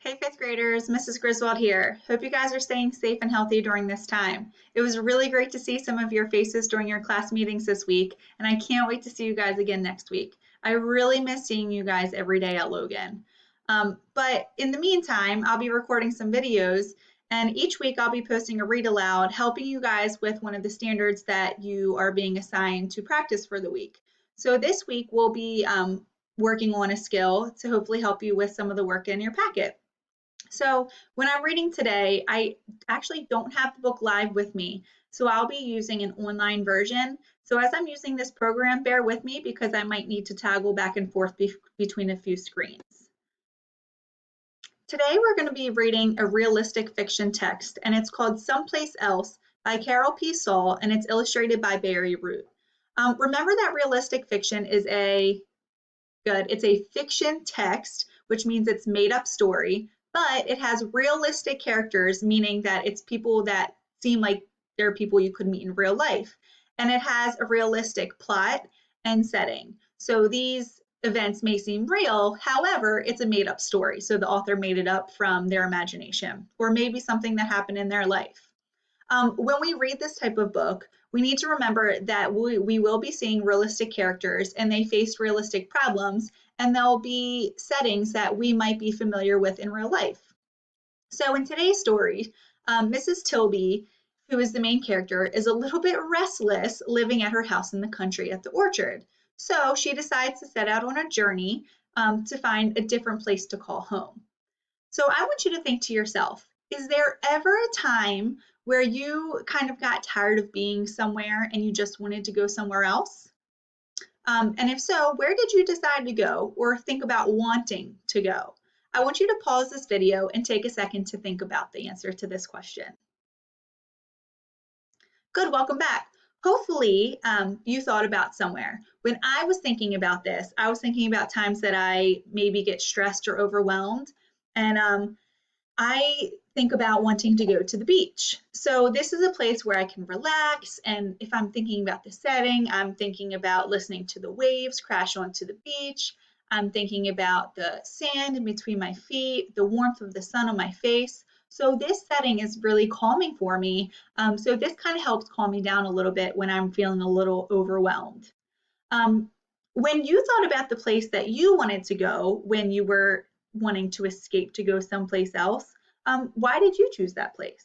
Hey, fifth graders, Mrs. Griswold here. Hope you guys are staying safe and healthy during this time. It was really great to see some of your faces during your class meetings this week, and I can't wait to see you guys again next week. I really miss seeing you guys every day at Logan. But in the meantime, I'll be recording some videos, and each week I'll be posting a read aloud, helping you guys with one of the standards that you are being assigned to practice for the week. So this week we'll be working on a skill to hopefully help you with some of the work in your packet. So when I'm reading today, I actually don't have the book live with me, so I'll be using an online version. So as I'm using this program, bear with me because I might need to toggle back and forth between a few screens. Today we're going to be reading a realistic fiction text, and it's called Someplace Else by Carol P. Saul, and it's illustrated by Barry Root. Remember that realistic fiction is it's a fiction text, which means it's made up story, but it has realistic characters, meaning that it's people that seem like they're people you could meet in real life. And it has a realistic plot and setting. So these events may seem real, however, it's a made up story. So the author made it up from their imagination, or maybe something that happened in their life. When we read this type of book, we need to remember that we will be seeing realistic characters and they face realistic problems, and there'll be settings that we might be familiar with in real life. So in today's story, Mrs. Tilby, who is the main character, is a little bit restless living at her house in the country at the orchard. So she decides to set out on a journey to find a different place to call home. So I want you to think to yourself, is there ever a time where you kind of got tired of being somewhere and you just wanted to go somewhere else? And if so, where did you decide to go or think about wanting to go? I want you to pause this video and take a second to think about the answer to this question. Good, welcome back. Hopefully you thought about somewhere. When I was thinking about this, I was thinking about times that I maybe get stressed or overwhelmed. And I think about wanting to go to the beach. So this is a place where I can relax. And if I'm thinking about the setting, I'm thinking about listening to the waves crash onto the beach. I'm thinking about the sand in between my feet, the warmth of the sun on my face. So this setting is really calming for me. So this kind of helps calm me down a little bit when I'm feeling a little overwhelmed. When you thought about the place that you wanted to go when you were wanting to escape to go someplace else, why did you choose that place?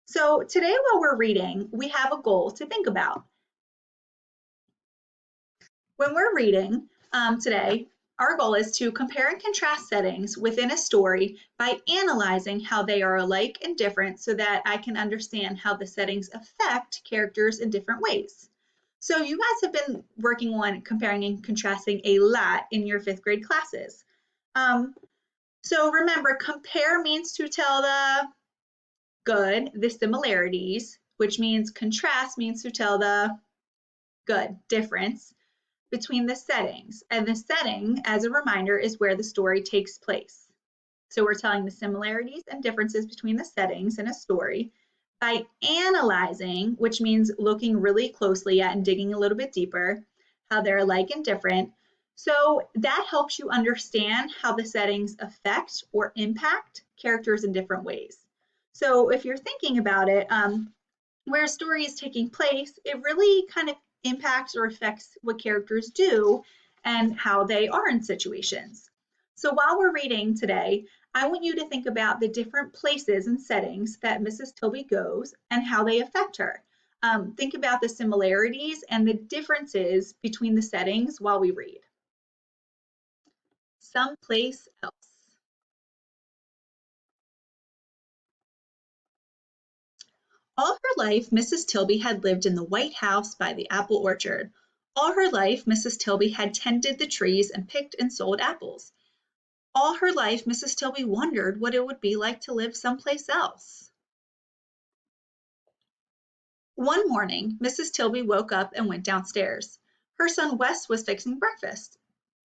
So today while we're reading, we have a goal to think about. When we're reading today, our goal is to compare and contrast settings within a story by analyzing how they are alike and different so that I can understand how the settings affect characters in different ways. So you guys have been working on comparing and contrasting a lot in your fifth grade classes. So remember, compare means to tell the good, the similarities, which means contrast means to tell the good, difference between the settings. And the setting, as a reminder, is where the story takes place. So we're telling the similarities and differences between the settings in a story by analyzing, which means looking really closely at and digging a little bit deeper, how they're alike and different. So that helps you understand how the settings affect or impact characters in different ways. So if you're thinking about it, where a story is taking place, it really kind of impacts or affects what characters do and how they are in situations. So while we're reading today, I want you to think about the different places and settings that Mrs. Tilby goes and how they affect her. Think about the similarities and the differences between the settings while we read. Someplace else. All her life, Mrs. Tilby had lived in the white house by the apple orchard. All her life, Mrs. Tilby had tended the trees and picked and sold apples. All her life, Mrs. Tilby wondered what it would be like to live someplace else. One morning, Mrs. Tilby woke up and went downstairs. Her son Wes was fixing breakfast.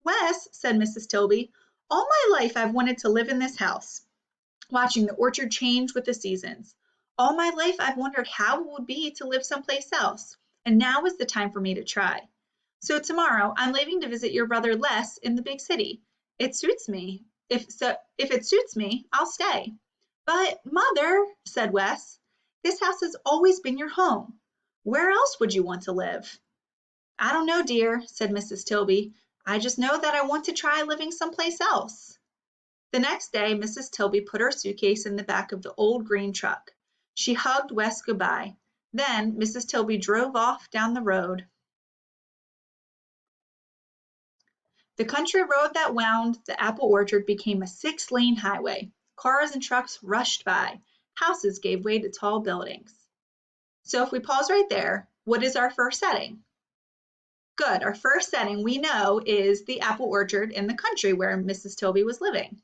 Wes, said Mrs. Tilby, all my life I've wanted to live in this house, watching the orchard change with the seasons. All my life I've wondered how it would be to live someplace else, and now is the time for me to try. So tomorrow I'm leaving to visit your brother Les in the big city. It suits me, If it suits me, I'll stay." "But, Mother," said Wes, "this house has always been your home. Where else would you want to live?" "I don't know, dear," said Mrs. Tilby. "I just know that I want to try living someplace else." The next day Mrs. Tilby put her suitcase in the back of the old green truck. She hugged Wes goodbye. Then Mrs. Tilby drove off down the road. The country road that wound the apple orchard became a 6-lane highway. Cars and trucks rushed by. Houses gave way to tall buildings. So if we pause right there, what is our first setting? Good. Our first setting we know is the apple orchard in the country where Mrs. Tilby was living.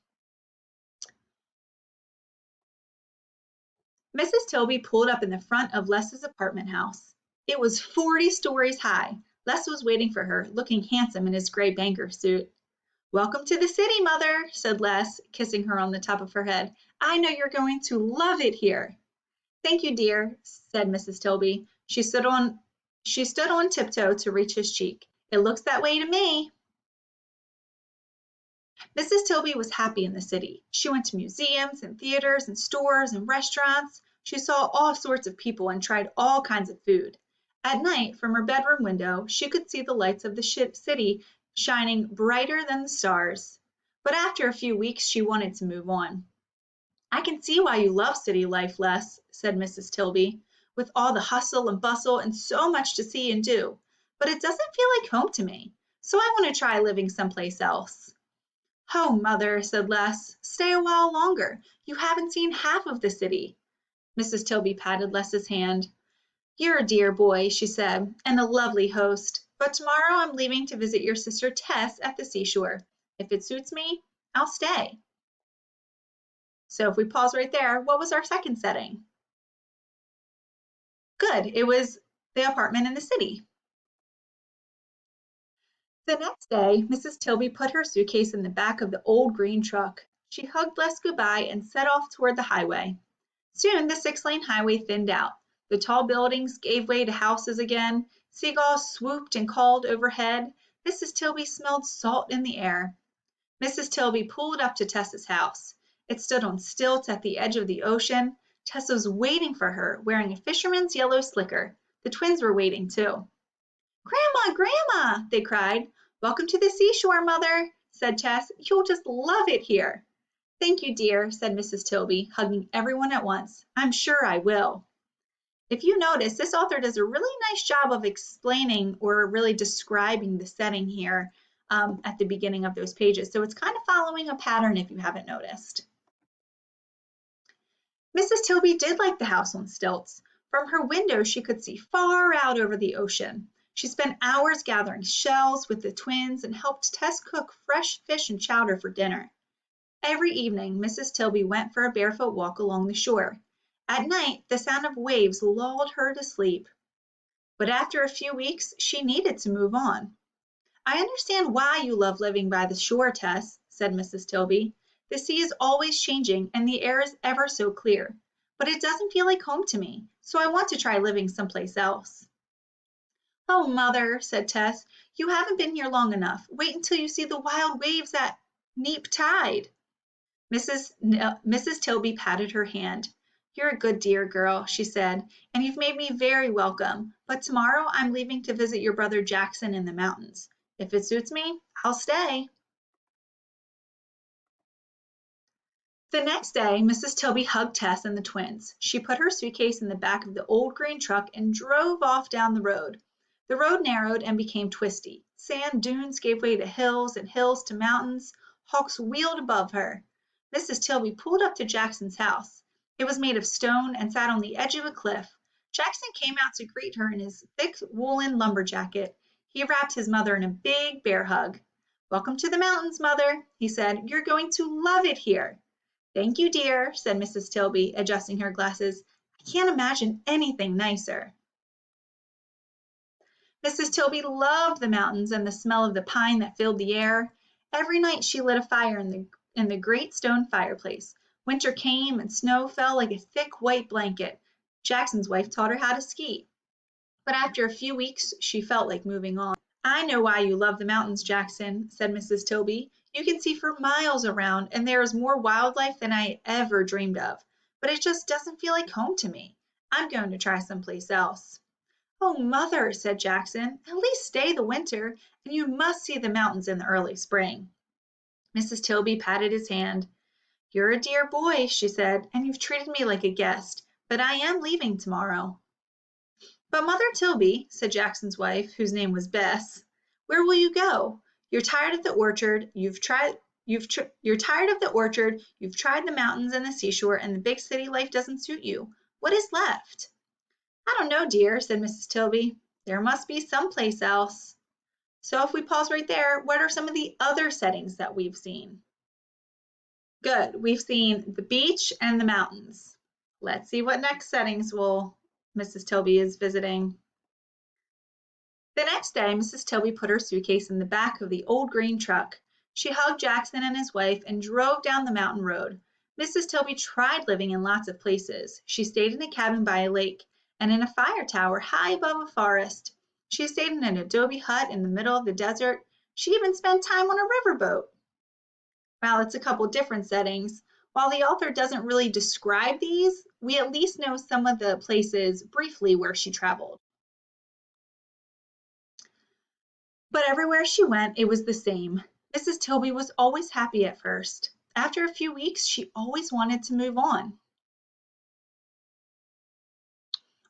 Mrs. Tilby pulled up in the front of Les's apartment house. It was 40 stories high. Les was waiting for her, looking handsome in his gray banker suit. "Welcome to the city, Mother," said Les, kissing her on the top of her head. "I know you're going to love it here." "Thank you, dear," said Mrs. Tilby. She stood on tiptoe to reach his cheek. "It looks that way to me." Mrs. Tilby was happy in the city. She went to museums and theaters and stores and restaurants. She saw all sorts of people and tried all kinds of food. At night, from her bedroom window, she could see the lights of the city shining brighter than the stars. But after a few weeks, she wanted to move on. "I can see why you love city life, Les," said Mrs. Tilby, "with all the hustle and bustle and so much to see and do. But it doesn't feel like home to me, so I want to try living someplace else." "Oh, Mother," said Les, "stay a while longer. You haven't seen half of the city." Mrs. Tilby patted Les's hand. "You're a dear boy," she said, "and a lovely host. But tomorrow I'm leaving to visit your sister Tess at the seashore. If it suits me, I'll stay." So if we pause right there, what was our second setting? Good. It was the apartment in the city. The next day, Mrs. Tilby put her suitcase in the back of the old green truck. She hugged Les goodbye and set off toward the highway. Soon the 6-lane highway thinned out. The tall buildings gave way to houses again. Seagulls swooped and called overhead. Mrs. Tilby smelled salt in the air. Mrs. Tilby pulled up to Tessa's house. It stood on stilts at the edge of the ocean. Tessa was waiting for her, wearing a fisherman's yellow slicker. The twins were waiting too. "Grandma, Grandma!" they cried. "Welcome to the seashore, Mother," said Tess. "You'll just love it here." "Thank you, dear," said Mrs. Tilby, hugging everyone at once. "I'm sure I will." If you notice, this author does a really nice job of explaining or really describing the setting here at the beginning of those pages. So it's kind of following a pattern if you haven't noticed. Mrs. Tilby did like the house on stilts. From her window, she could see far out over the ocean. She spent hours gathering shells with the twins and helped Tess cook fresh fish and chowder for dinner. Every evening, Mrs. Tilby went for a barefoot walk along the shore. At night, the sound of waves lulled her to sleep. But after a few weeks, she needed to move on. "I understand why you love living by the shore, Tess," said Mrs. Tilby. "The sea is always changing and the air is ever so clear. But it doesn't feel like home to me, so I want to try living someplace else." "Oh, Mother," said Tess, "you haven't been here long enough. Wait until you see the wild waves at neap tide." Mrs. Tilby patted her hand. "You're a good dear girl," she said, "and you've made me very welcome. But tomorrow I'm leaving to visit your brother Jackson in the mountains. If it suits me, I'll stay." The next day, Mrs. Tilby hugged Tess and the twins. She put her suitcase in the back of the old green truck and drove off down the road. The road narrowed and became twisty. Sand dunes gave way to hills and hills to mountains. Hawks wheeled above her. Mrs. Tilby pulled up to Jackson's house. It was made of stone and sat on the edge of a cliff. Jackson came out to greet her in his thick woolen lumber jacket. He wrapped his mother in a big bear hug. "Welcome to the mountains, Mother," he said. "You're going to love it here." "Thank you, dear," said Mrs. Tilby, adjusting her glasses. "I can't imagine anything nicer." Mrs. Tilby loved the mountains and the smell of the pine that filled the air. Every night she lit a fire in the great stone fireplace. Winter came and snow fell like a thick white blanket. Jackson's wife taught her how to ski. But after a few weeks, she felt like moving on. I know why you love the mountains, Jackson, said Mrs. Tilby. You can see for miles around, and there is more wildlife than I ever dreamed of. But it just doesn't feel like home to me. I'm going to try someplace else. Oh, Mother, said Jackson, at least stay the winter, and you must see the mountains in the early spring. Mrs. Tilby patted his hand. You're a dear boy, she said, and you've treated me like a guest, but I am leaving tomorrow. But Mother Tilby, said Jackson's wife, whose name was Bess, where will you go? You're tired of the orchard, you're tired of the orchard, you've tried the mountains and the seashore, and the big city life doesn't suit you. What is left? I don't know, dear, said Mrs. Tilby. There must be someplace else. So if we pause right there, what are some of the other settings that we've seen? Good, we've seen the beach and the mountains. Let's see what next settings Mrs. Tilby is visiting. The next day, Mrs. Tilby put her suitcase in the back of the old green truck. She hugged Jackson and his wife and drove down the mountain road. Mrs. Tilby tried living in lots of places. She stayed in a cabin by a lake and in a fire tower high above a forest. She stayed in an adobe hut in the middle of the desert. She even spent time on a riverboat. Well, it's a couple different settings. While the author doesn't really describe these, we at least know some of the places briefly where she traveled. But everywhere she went, it was the same. Mrs. Tilby was always happy at first. After a few weeks, she always wanted to move on.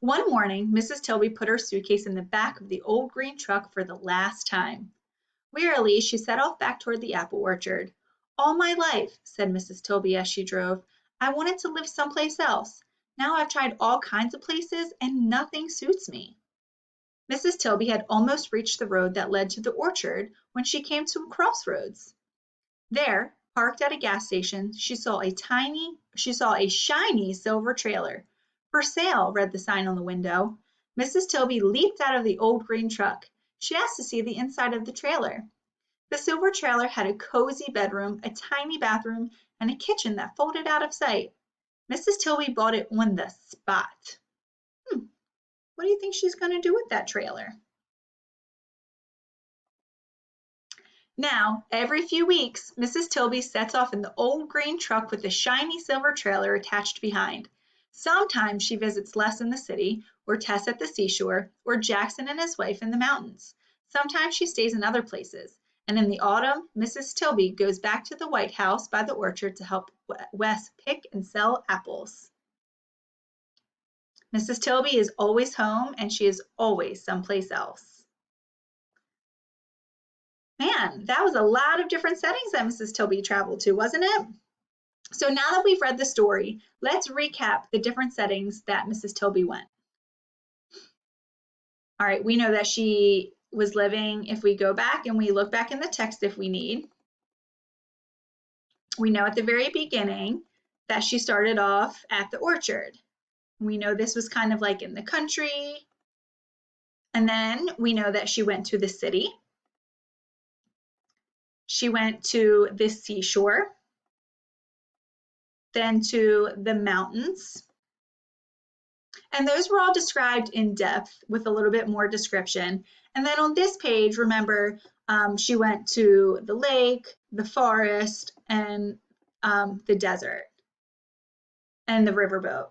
One morning, Mrs. Tilby put her suitcase in the back of the old green truck for the last time. Wearily, she set off back toward the apple orchard. All my life, said Mrs. Tilby as she drove, I wanted to live someplace else. Now I've tried all kinds of places and nothing suits me. Mrs. Tilby had almost reached the road that led to the orchard when she came to a crossroads. There, parked at a gas station, she saw a shiny silver trailer. For sale, read the sign on the window. Mrs. Tilby leaped out of the old green truck. She asked to see the inside of the trailer. The silver trailer had a cozy bedroom, a tiny bathroom, and a kitchen that folded out of sight. Mrs. Tilby bought it on the spot. What do you think she's going to do with that trailer? Now, every few weeks, Mrs. Tilby sets off in the old green truck with the shiny silver trailer attached behind. Sometimes she visits Les in the city, or Tess at the seashore, or Jackson and his wife in the mountains. Sometimes she stays in other places. And in the autumn, Mrs. Tilby goes back to the White House by the orchard to help Wes pick and sell apples. Mrs. Tilby is always home, and she is always someplace else. Man, that was a lot of different settings that Mrs. Tilby traveled to, wasn't it? So now that we've read the story, let's recap the different settings that Mrs. Tilby went. All right, we know that she was living, if we go back and we look back in the text if we need, we know at the very beginning that she started off at the orchard. We know this was kind of like in the country. And then we know that she went to the city. She went to the seashore, then to the mountains. And those were all described in depth with a little bit more description. And then on this page, remember, she went to the lake, the forest, and the desert, and the riverboat.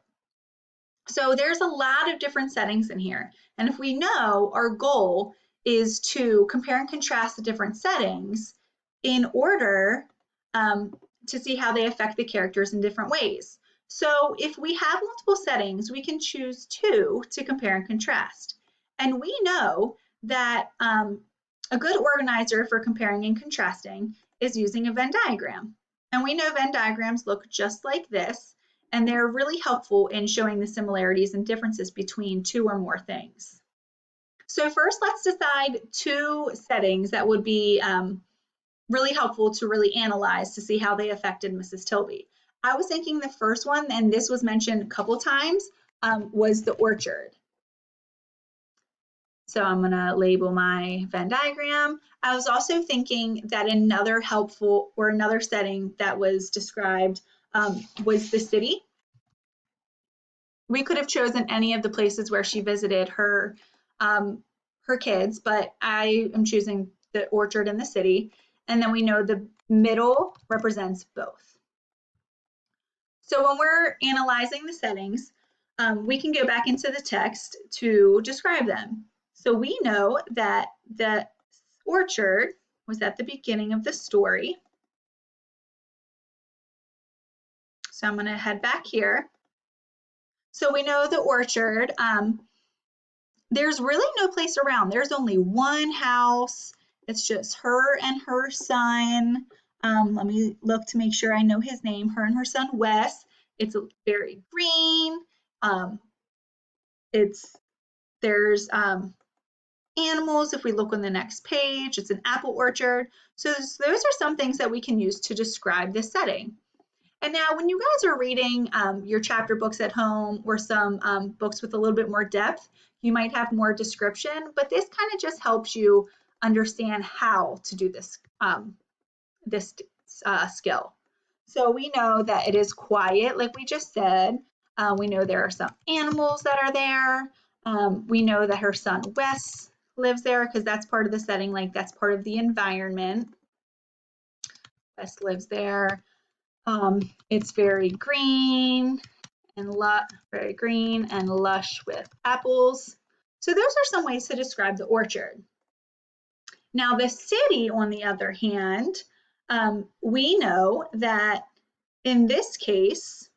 So there's a lot of different settings in here. And if we know our goal is to compare and contrast the different settings in order to see how they affect the characters in different ways. So if we have multiple settings, we can choose two to compare and contrast. And we know that a good organizer for comparing and contrasting is using a Venn diagram. And we know Venn diagrams look just like this, and they're really helpful in showing the similarities and differences between two or more things. So first, let's decide two settings that would be really helpful to really analyze to see how they affected Mrs. Tilby. I was thinking the first one, and this was mentioned a couple times, was the orchard. So I'm going to label my Venn diagram. I was also thinking that another helpful or another setting that was described was the city. We could have chosen any of the places where she visited her her kids, but I am choosing the orchard in the city. And then we know the middle represents both. So when we're analyzing the settings, we can go back into the text to describe them. So we know that the orchard was at the beginning of the story. So I'm going to head back here. So we know the orchard, there's really no place around. There's only one house. It's just her and her son. Let me look to make sure I know his name. Her and her son, Wes. It's very green. There's animals. If we look on the next page, it's an apple orchard. So those are some things that we can use to describe this setting. And now when you guys are reading your chapter books at home or some books with a little bit more depth, you might have more description, but this kind of just helps you understand how to do this, skill. So we know that it is quiet, like we just said. We know there are some animals that are there. We know that her son Wes lives there because that's part of the setting, like that's part of the environment. Wes lives there. It's very green and lush with apples. So those are some ways to describe the orchard. Now the city, on the other hand, we know that in this case,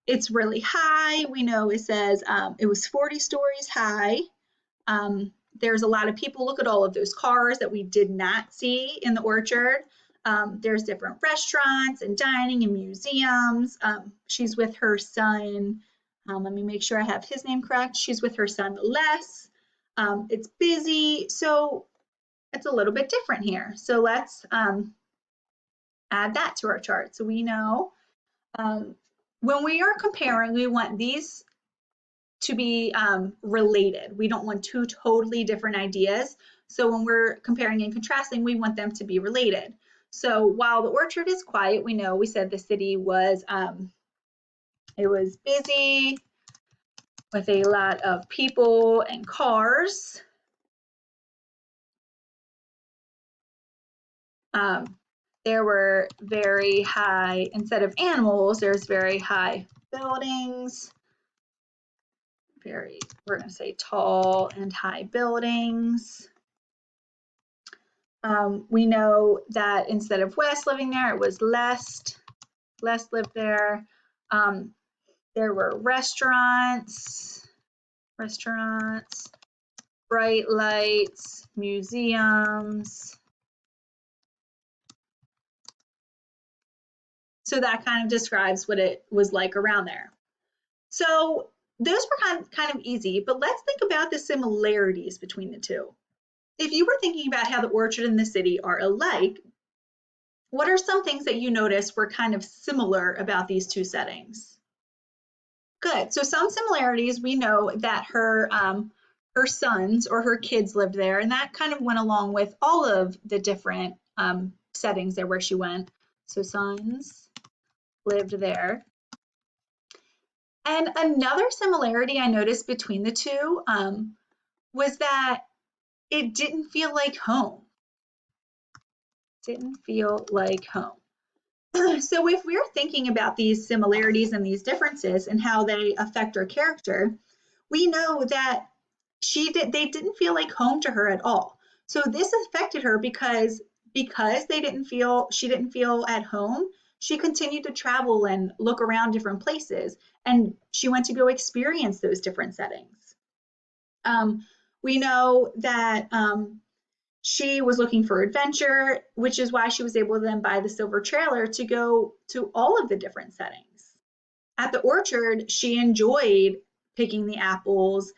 it's really high. We know it says it was 40 stories high. There's a lot of people. Look at all of those cars that we did not see in the orchard. There's different restaurants and dining and museums. She's with her son. Let me make sure I have his name correct. She's with her son, Les. It's busy, so it's a little bit different here. So let's add that to our chart. So we know when we are comparing, we want these to be related. We don't want two totally different ideas. So when we're comparing and contrasting, we want them to be related. So while the orchard is quiet, we know we said the city was it was busy with a lot of people and cars. There were very high, instead of animals, there's very high buildings. We're going to say tall and high buildings. We know that instead of Wes living there, it was Les. Les lived there. There were restaurants, bright lights, museums. So that kind of describes what it was like around there. So those were kind of easy, but let's think about the similarities between the two. If you were thinking about how the orchard and the city are alike, what are some things that you noticed were kind of similar about these two settings? Good. So some similarities, we know that her sons or her kids lived there, and that kind of went along with all of the different settings there where she went. So sons lived there. And another similarity I noticed between the two was that it didn't feel like home. Didn't feel like home. So if we're thinking about these similarities and these differences and how they affect her character, we know that they didn't feel like home to her at all. So this affected her because she didn't feel at home. She continued to travel and look around different places, and she went to go experience those different settings. We know that she was looking for adventure, which is why she was able to then buy the silver trailer to go to all of the different settings. At the orchard, she enjoyed picking the apples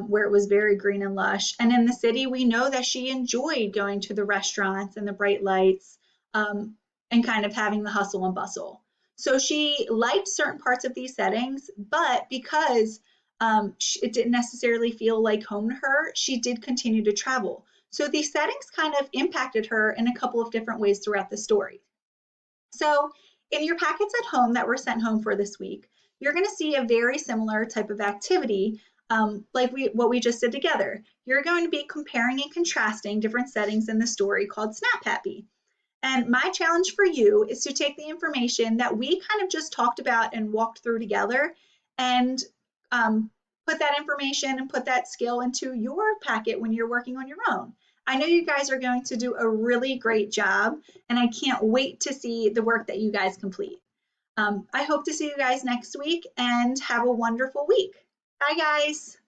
where it was very green and lush. And in the city, we know that she enjoyed going to the restaurants and the bright lights and kind of having the hustle and bustle. So she liked certain parts of these settings, but because it didn't necessarily feel like home to her, she did continue to travel. So these settings kind of impacted her in a couple of different ways throughout the story. So in your packets at home that were sent home for this week, you're going to see a very similar type of activity like what we just did together. You're going to be comparing and contrasting different settings in the story called Snap Happy. And my challenge for you is to take the information that we kind of just talked about and walked through together and put that information and put that skill into your packet when you're working on your own. I know you guys are going to do a really great job, and I can't wait to see the work that you guys complete. I hope to see you guys next week and have a wonderful week. Bye, guys.